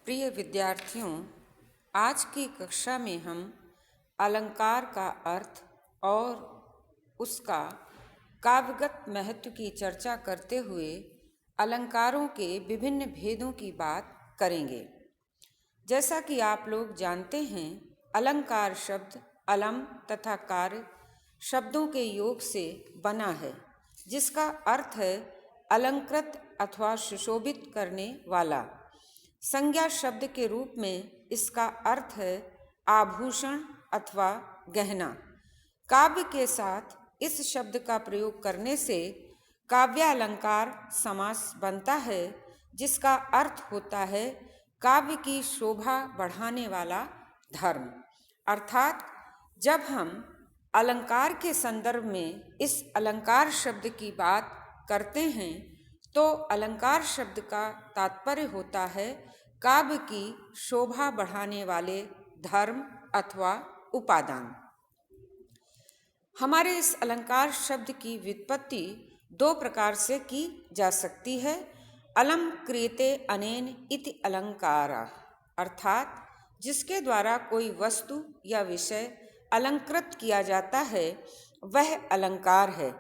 प्रिय विद्यार्थियों, आज की कक्षा में हम अलंकार का अर्थ और उसका काव्यगत महत्व की चर्चा करते हुए अलंकारों के विभिन्न भेदों की बात करेंगे। जैसा कि आप लोग जानते हैं, अलंकार शब्द अलम तथा कार शब्दों के योग से बना है, जिसका अर्थ है अलंकृत अथवा सुशोभित करने वाला। संज्ञा शब्द के रूप में इसका अर्थ है आभूषण अथवा गहना। काव्य के साथ इस शब्द का प्रयोग करने से काव्यालंकार समास बनता है, जिसका अर्थ होता है काव्य की शोभा बढ़ाने वाला धर्म। अर्थात जब हम अलंकार के संदर्भ में इस अलंकार शब्द की बात करते हैं तो अलंकार शब्द का तात्पर्य होता है काव्य की शोभा बढ़ाने वाले धर्म अथवा उपादान। हमारे इस अलंकार शब्द की व्युत्पत्ति दो प्रकार से की जा सकती है। अलम क्रियते अनेन इति अलंकारा, अर्थात जिसके द्वारा कोई वस्तु या विषय अलंकृत किया जाता है वह अलंकार है।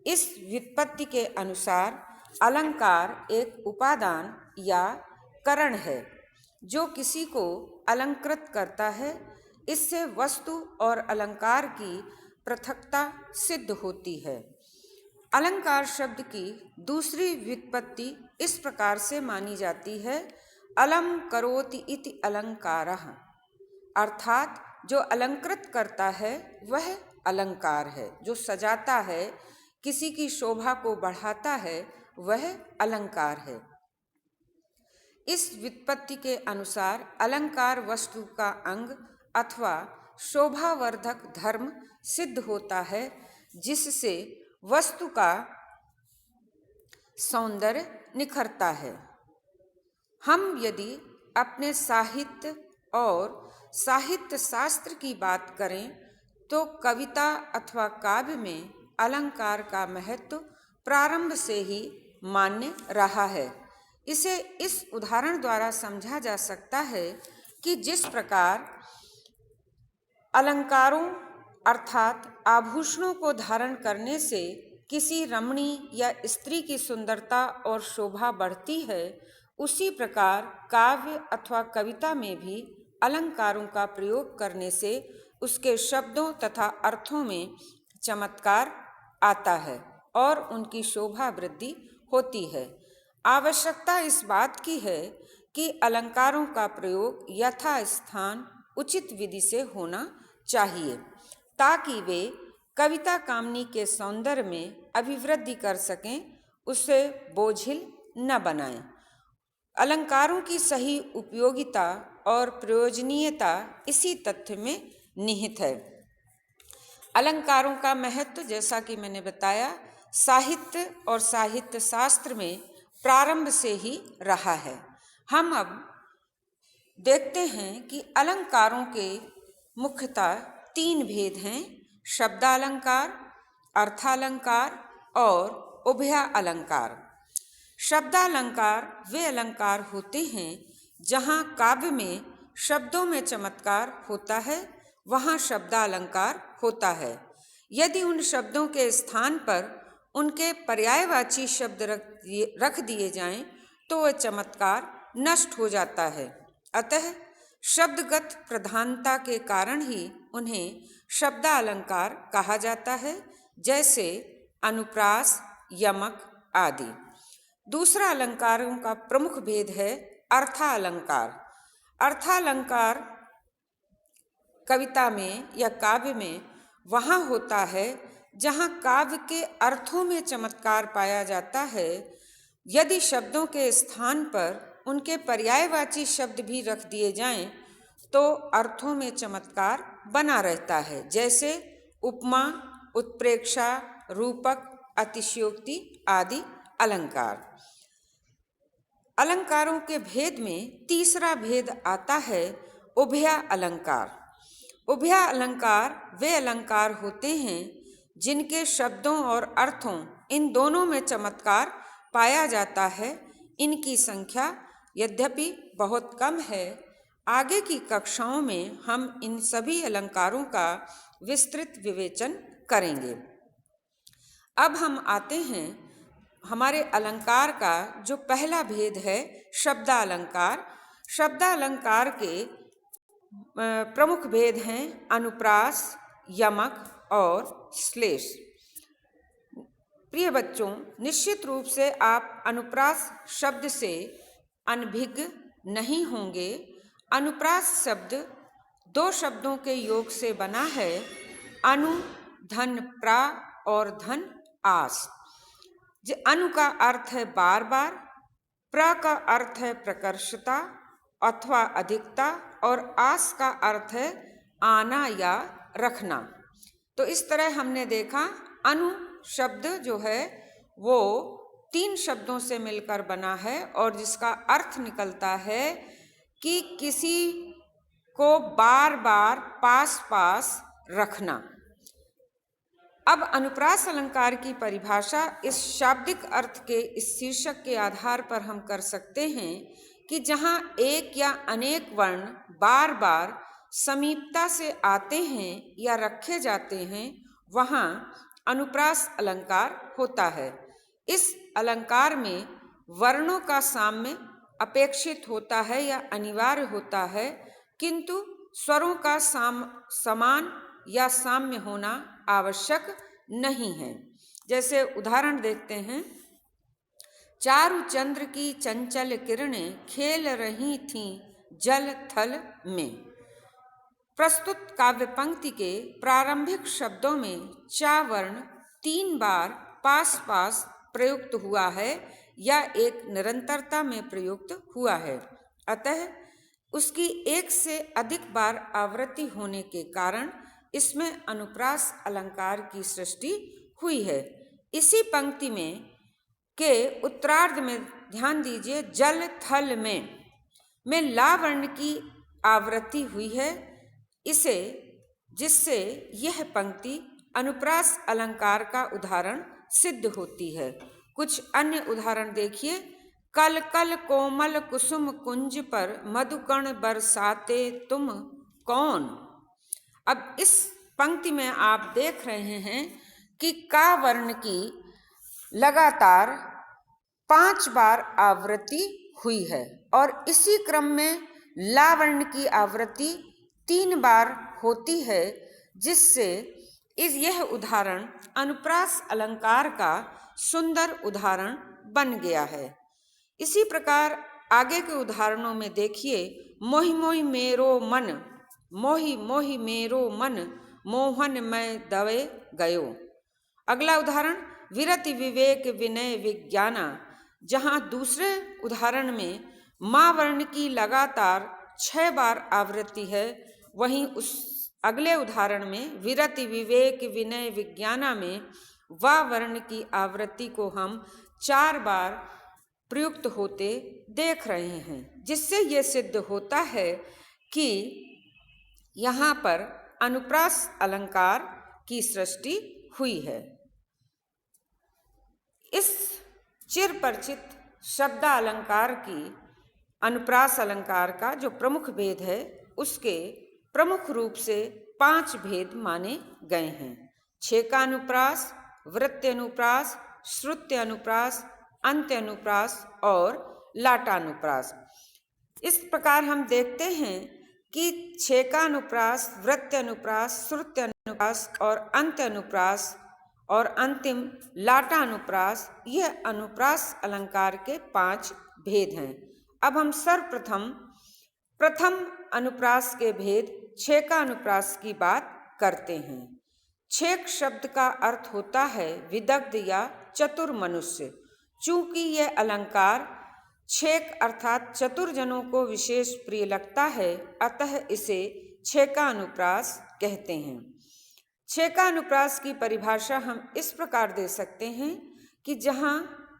इस व्युत्पत्ति के अनुसार अलंकार एक उपादान या करण है जो किसी को अलंकृत करता है। इससे वस्तु और अलंकार की पृथकता सिद्ध होती है। अलंकार शब्द की दूसरी व्युत्पत्ति इस प्रकार से मानी जाती है, अलम करोति इति अलंकारः, अर्थात जो अलंकृत करता है वह अलंकार है। जो सजाता है, किसी की शोभा को बढ़ाता है, वह अलंकार है। इस व्युत्पत्ति के अनुसार अलंकार वस्तु का अंग अथवा शोभावर्धक धर्म सिद्ध होता है, जिससे वस्तु का सौंदर्य निखरता है। हम यदि अपने साहित्य और साहित्य शास्त्र की बात करें तो कविता अथवा काव्य में अलंकार का महत्व प्रारंभ से ही मान्य रहा है। इसे इस उदाहरण द्वारा समझा जा सकता है कि जिस प्रकार अलंकारों अर्थात आभूषणों को धारण करने से किसी रमणी या स्त्री की सुंदरता और शोभा बढ़ती है, उसी प्रकार काव्य अथवा कविता में भी अलंकारों का प्रयोग करने से उसके शब्दों तथा अर्थों में चमत्कार आता है और उनकी शोभा वृद्धि होती है। आवश्यकता इस बात की है कि अलंकारों का प्रयोग यथास्थान उचित विधि से होना चाहिए, ताकि वे कविता कामनी के सौंदर्य में अभिवृद्धि कर सकें, उसे बोझिल न बनाएं। अलंकारों की सही उपयोगिता और प्रयोजनीयता इसी तथ्य में निहित है। अलंकारों का महत्व, जैसा कि मैंने बताया, साहित्य और साहित्य शास्त्र में प्रारंभ से ही रहा है। हम अब देखते हैं कि अलंकारों के मुख्यतः तीन भेद हैं: शब्दालंकार, अर्थालंकार और उभयालंकार। शब्दालंकार वे अलंकार होते हैं जहाँ काव्य में शब्दों में चमत्कार होता है, वहाँ शब्दालंकार होता है। यदि उन शब्दों के स्थान पर उनके पर्यायवाची शब्द रख दिए जाएं तो वह चमत्कार नष्ट हो जाता है। अतः शब्दगत प्रधानता के कारण ही उन्हें शब्दालंकार कहा जाता है, जैसे अनुप्रास, यमक आदि। दूसरा अलंकारों का प्रमुख भेद है अर्थालंकार। अर्थालंकार कविता में या काव्य में वहाँ होता है जहाँ काव्य के अर्थों में चमत्कार पाया जाता है। यदि शब्दों के स्थान पर उनके पर्यायवाची शब्द भी रख दिए जाएं तो अर्थों में चमत्कार बना रहता है, जैसे उपमा, उत्प्रेक्षा, रूपक, अतिशयोक्ति आदि अलंकार। अलंकारों के भेद में तीसरा भेद आता है उभया अलंकार। उभया अलंकार वे अलंकार होते हैं जिनके शब्दों और अर्थों इन दोनों में चमत्कार पाया जाता है। इनकी संख्या यद्यपि बहुत कम है। आगे की कक्षाओं में हम इन सभी अलंकारों का विस्तृत विवेचन करेंगे। अब हम आते हैं हमारे अलंकार का जो पहला भेद है, शब्दालंकार। शब्दालंकार के प्रमुख भेद हैं अनुप्रास, यमक और श्लेष। प्रिय बच्चों, निश्चित रूप से आप अनुप्रास शब्द से अनभिज्ञ नहीं होंगे। अनुप्रास शब्द दो शब्दों के योग से बना है, अनु धन प्रा और धन आस। अनु का अर्थ है बार बार, प्र का अर्थ है प्रकर्षता अथवा अधिकता और आस का अर्थ है आना या रखना। तो इस तरह हमने देखा अनु शब्द जो है वो तीन शब्दों से मिलकर बना है और जिसका अर्थ निकलता है कि किसी को बार बार पास पास रखना। अब अनुप्रास अलंकार की परिभाषा इस शाब्दिक अर्थ के इस शीर्षक के आधार पर हम कर सकते हैं कि जहाँ एक या अनेक वर्ण बार बार समीपता से आते हैं या रखे जाते हैं, वहाँ अनुप्रास अलंकार होता है। इस अलंकार में वर्णों का साम्य अपेक्षित होता है या अनिवार्य होता है, किंतु स्वरों का समान या साम्य होना आवश्यक नहीं है। जैसे उदाहरण देखते हैं, चारु चंद्र की चंचल किरणें खेल रही थीं जल थल में। प्रस्तुत काव्य पंक्ति के प्रारंभिक शब्दों में चा वर्ण 3 बार पास पास प्रयुक्त हुआ है या एक निरंतरता में प्रयुक्त हुआ है, अतः उसकी एक से अधिक बार आवृत्ति होने के कारण इसमें अनुप्रास अलंकार की सृष्टि हुई है। इसी पंक्ति में के उत्तरार्ध में ध्यान दीजिए, जल थल में ला वर्ण की आवृत्ति हुई है, जिससे यह पंक्ति अनुप्रास अलंकार का उदाहरण सिद्ध होती है। कुछ अन्य उदाहरण देखिए, कल कल कोमल कुसुम कुंज पर मधुकण बरसाते तुम कौन। अब इस पंक्ति में आप देख रहे हैं कि का वर्ण की लगातार 5 बार आवृत्ति हुई है और इसी क्रम में ला वर्ण की आवृत्ति 3 बार होती है, जिससे यह उदाहरण अनुप्रास अलंकार का सुंदर उदाहरण बन गया है। इसी प्रकार आगे के उदाहरणों में देखिए, मोहि मोहि मेरो मन, मोहि मोहि मेरो मन, मोहन मैं दवे गयो। अगला उदाहरण विरति विवेक विनय विज्ञाना, जहाँ दूसरे उदाहरण में माँ वर्ण की लगातार 6 बार आवृत्ति है, वहीं उस अगले उदाहरण में विरति विवेक विनय विज्ञाना में वा वर्ण की आवृत्ति को हम 4 बार प्रयुक्त होते देख रहे हैं, जिससे यह सिद्ध होता है कि यहाँ पर अनुप्रास अलंकार की सृष्टि हुई है। इस चिर परिचित शब्दालंकार की अनुप्रास अलंकार का जो प्रमुख भेद है, उसके प्रमुख रूप से 5 भेद माने गए हैं। छेकानुप्रास, वृत्त्यनुप्रास, श्रुत्यनुप्रास, अंत्यानुप्रास और लाटानुप्रास। इस प्रकार हम देखते हैं कि छेकानुप्रास, वृत्त्यनुप्रास, श्रुत्यनुप्रास और अंत्यानुप्रास और अंतिम लाटानुप्रास, यह अनुप्रास अलंकार के 5 भेद हैं। अब हम प्रथम अनुप्रास के भेद छेकानुप्रास की बात करते हैं। छेक शब्द का अर्थ होता है विदग्ध या चतुर मनुष्य। चूंकि यह अलंकार छेक अर्थात चतुर जनों को विशेष प्रिय लगता है, अतः इसे छेकानुप्रास कहते हैं। छेकानुप्रास की परिभाषा हम इस प्रकार दे सकते हैं कि जहाँ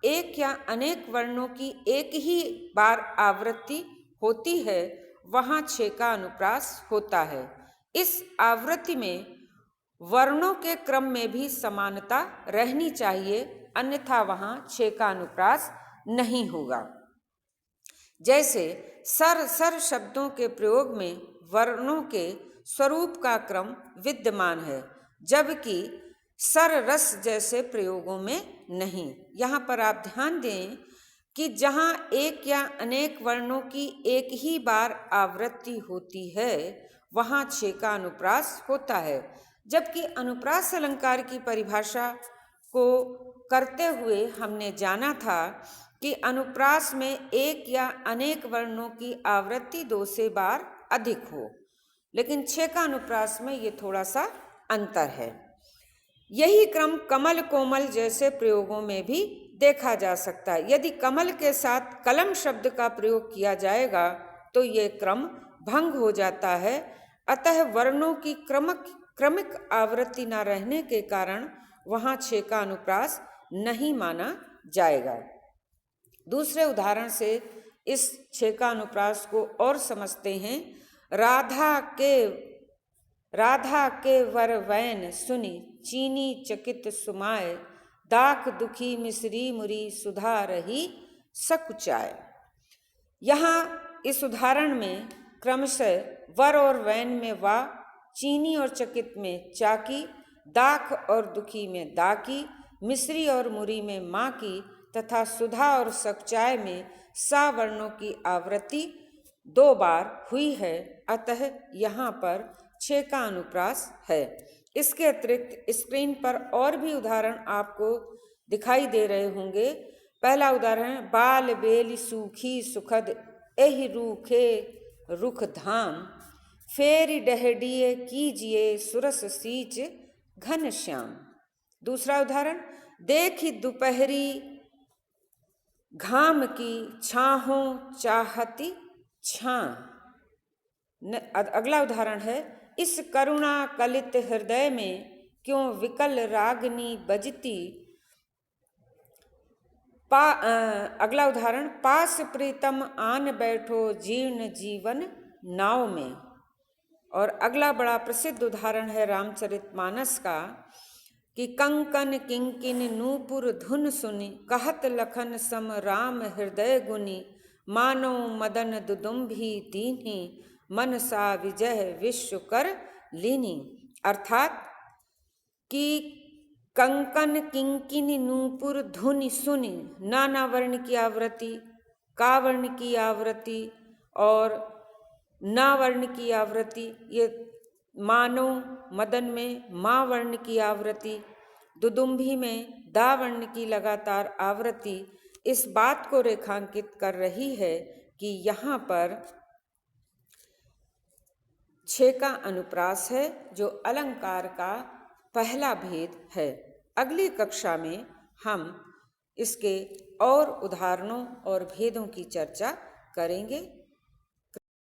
एक या अनेक वर्णों की एक ही बार आवृत्ति होती है, वहाँ छेकानुप्रास होता है। इस आवृत्ति में वर्णों के क्रम में भी समानता रहनी चाहिए, अन्यथा वहाँ छेकानुप्रास नहीं होगा। जैसे सर सर शब्दों के प्रयोग में वर्णों के स्वरूप का क्रम विद्यमान है, जबकि सर रस जैसे प्रयोगों में नहीं। यहाँ पर आप ध्यान दें कि जहाँ एक या अनेक वर्णों की एक ही बार आवृत्ति होती है वहाँ छे का अनुप्रास होता है, जबकि अनुप्रास अलंकार की परिभाषा को करते हुए हमने जाना था कि अनुप्रास में एक या अनेक वर्णों की आवृत्ति 2 से बार अधिक हो, लेकिन छे का अनुप्रास में ये थोड़ा सा अंतर है। यही क्रम कमल कोमल जैसे प्रयोगों में भी देखा जा सकता है। यदि कमल के साथ कलम शब्द का प्रयोग किया जाएगा तो ये क्रम भंग हो जाता है। अतः वर्णों की क्रमिक आवृत्ति न रहने के कारण वहाँ छे का अनुप्रास नहीं माना जाएगा। दूसरे उदाहरण से इस छे का अनुप्रास को और समझते हैं। राधा के वर वैन सुनी, चीनी चकित सुमाए, दाख दुखी मिसरी मुरी, सुधा रही सकुचाए। यहाँ इस उदाहरण में क्रमशः वर और वैन में वा, चीनी और चकित में चाकी, दाख और दुखी में दाकी, मिसरी और मुरी में माँ की तथा सुधा और सकुचाए में सा वर्णों की आवृत्ति 2 बार हुई है। अतः यहाँ पर छे का अनुप्रास है। इसके अतिरिक्त स्क्रीन पर और भी उदाहरण आपको दिखाई दे रहे होंगे। पहला उदाहरण, बाल बेल सूखी सुखद, एहि रूखे रुख धाम, फेरी डहडिये कीजिए सुरस सींच घन श्याम। दूसरा उदाहरण, देखी दोपहरी घाम की, छाहों चाहती छां। अगला उदाहरण है, इस करुणा कलित हृदय में क्यों विकल रागनी बजती। अगला उदाहरण, पास प्रीतम आन बैठो जीर्ण जीवन नाव में। और अगला बड़ा प्रसिद्ध उदाहरण है रामचरितमानस का कि कंकन किंकिन नूपुर धुन सुनी, कहत लखन सम राम हृदय गुनी, मानो मदन दुदुम्भी दीन्ही, मन सा विजय विश्व कर लीनी। अर्थात कि कंकन किंकिन नूपुर धुनि सुनी, नाना वर्ण की आवृत्ति, का वर्ण की आवृत्ति और ना वर्ण की आवृत्ति, ये मानो मदन में माँ वर्ण की आवृत्ति, दुदुम्भी में दा वर्ण की लगातार आवृत्ति इस बात को रेखांकित कर रही है कि यहाँ पर छे का अनुप्रास है, जो अलंकार का पहला भेद है। अगली कक्षा में हम इसके और उदाहरणों और भेदों की चर्चा करेंगे।